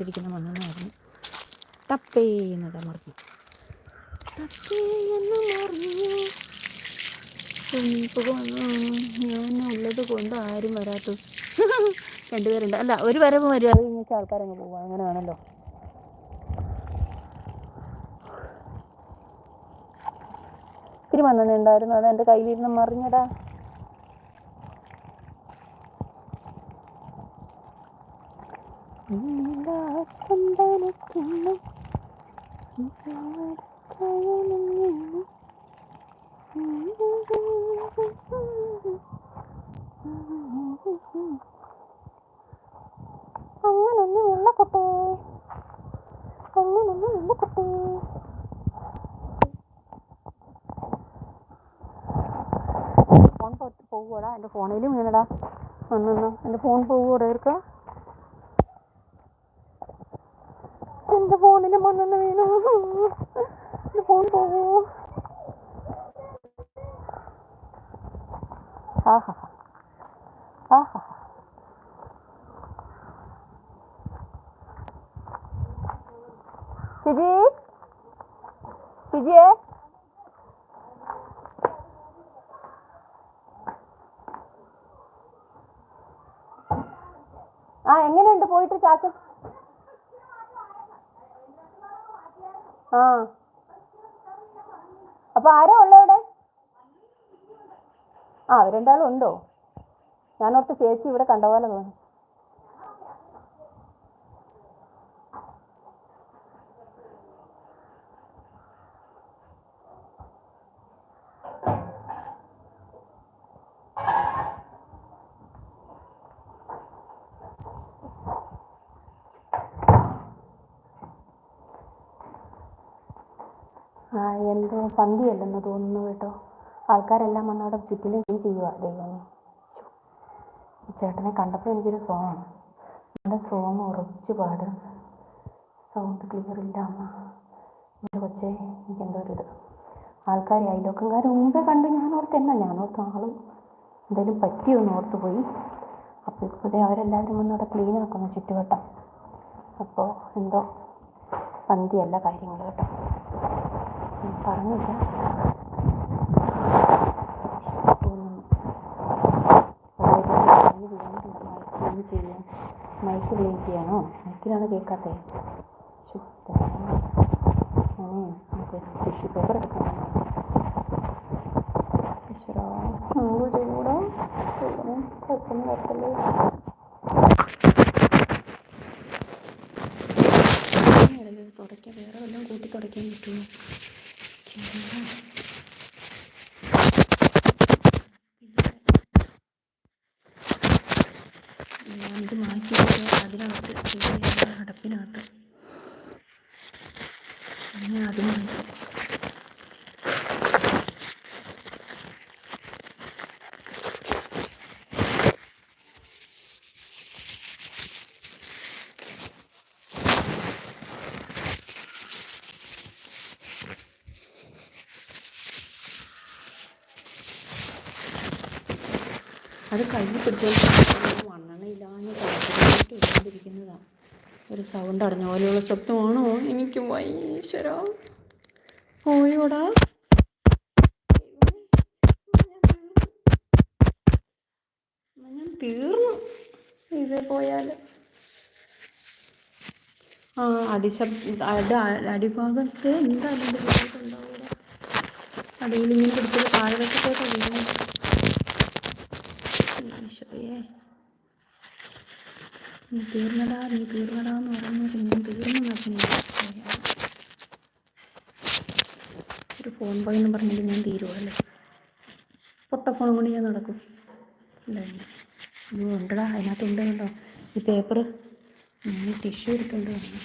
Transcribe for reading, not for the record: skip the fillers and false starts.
ഇരിക്കുന്ന മണ്ണെണ്ണായിരുന്നു. ടപ്പേന്നത് മറിഞ്ഞു, ടപ്പേന്ന് മറിഞ്ഞു. ഞാൻ ഉള്ളത് കൊണ്ട് ആരും വരാത്ത രണ്ടുപേരുണ്ട്. അല്ല, ഒരു വരവ് വരും, അത് കഴിഞ്ഞിട്ട് ആൾക്കാരങ്ങ് പോവുക. അങ്ങനെയാണല്ലോ. ഇത്തിരി മണ്ണെണ്ണ ഉണ്ടായിരുന്നു, അത് എൻ്റെ കയ്യിലിരുന്ന് മറിഞ്ഞടാ. അങ്ങനൊന്നും ഇല്ല കുട്ടേ, അങ്ങനൊന്നും ഇല്ല കുട്ടേ. ഫോൺ പോകൂടാ, എൻ്റെ ഫോണിലും വീണടാ ഒന്നൊന്ന്. എൻ്റെ ഫോൺ പോകൂടെ ഇരിക്ക, എൻ്റെ ഫോണിൽ മണ്ണെണ്ണ വീണു. എൻ്റെ ഫോൺ പോകൂ. ആഹാ ആഹാ. ഷിജിയെ ആ, എങ്ങനെയുണ്ട് പോയിട്ട് ചാച്ചൻ? ആ, അപ്പൊ ആരാ ഉള്ള ഇവിടെ? ആ, അവരെന്തായാലും ഉണ്ടോ? ഞാനോർത്ത് ചേച്ചി ഇവിടെ കണ്ട പോലെ തോന്നി. ആ, എന്തോ സന്ധ്യയല്ലെന്ന് തോന്നുന്നു കേട്ടോ. ആൾക്കാരെല്ലാം വന്നവിടെ ചുറ്റിലും ചെയ്യുക. ദൈവമേ, ചേട്ടനെ കണ്ടപ്പോൾ എനിക്കൊരു സോങ്ങാണ്. എൻ്റെ സോങ് ഉറച്ചു പാടും. സൗണ്ട് ക്ലിയർ ഇല്ല അമ്മ. എൻ്റെ കൊച്ചേ, എനിക്കെന്തോ ഒരു ഇത്. ആൾക്കാർ അയൽവക്കംകാർ മുമ്പേ കണ്ട് ഞാനോർത്ത് ആളും എന്തെങ്കിലും പറ്റിയൊന്ന് ഓർത്ത് പോയി. അപ്പോൾ ഇപ്പോഴേ അവരെല്ലാവരും വന്ന് അവിടെ ക്ലീൻ ആക്കുന്നു ചുറ്റുവട്ടം. അപ്പോൾ എന്തോ സന്ധ്യയല്ല കാര്യങ്ങൾ കേട്ടോ, പറഞ്ഞില്ല. മൈക്ക് ക്ലീൻ ചെയ്യാനോ? മൈക്കിലാണ് കേൾക്കാത്തേ. ടിഷ്യൂ പേപ്പർ എടുക്കണം. ചെയ്യൂടാ, കുഴപ്പമൊന്നും കുഴപ്പമില്ലേ. തുടയ്ക്കാൻ വേറെ വല്ലതും കൂട്ടി തുടയ്ക്കാൻ പറ്റുമോ? ഞാനിത് മാറ്റിയിട്ട് അതിനകത്ത് അടപ്പിനകത്ത് അങ്ങനെ അതിനാണ്. അത് കയ്യിൽ പിടിച്ചോണ്ട് മണ്ണെണ്ണ ഇല്ലാന്ന് കുഴപ്പമായിട്ട് ഇട്ടുകൊണ്ടിരിക്കുന്നതാണ്. ഒരു സൗണ്ട് അടഞ്ഞ പോലെയുള്ള ശബ്ദമാണോ? എനിക്ക് ഈശ്വരാ, പോയോടാ. ഞാൻ തീർന്നു ഇത് പോയാൽ. ആ, അടിഭാഗത്ത് എന്തായാലും ഉണ്ടാവുക. അടിയിൽ ഇങ്ങനെ പിടിച്ചത് താഴെവശത്തോട്ട് വീഴുന്നു. ഈശ്വരേ, നീ തീർന്നടാന്ന് പറയുന്നത് ഞാൻ തീർന്നു. ഒരു ഫോൺ പോയെന്ന് പറഞ്ഞിട്ട് ഞാൻ തീരുവല്ലേ? പൊട്ട ഫോൺ കൊണ്ട് ഞാൻ നടക്കും. ഉണ്ടടാ, അതിനകത്തുണ്ട് കേട്ടോ ഈ പേപ്പർ. ഞാൻ ടിഷ്യൂ എടുത്തുകൊണ്ട് വന്നു.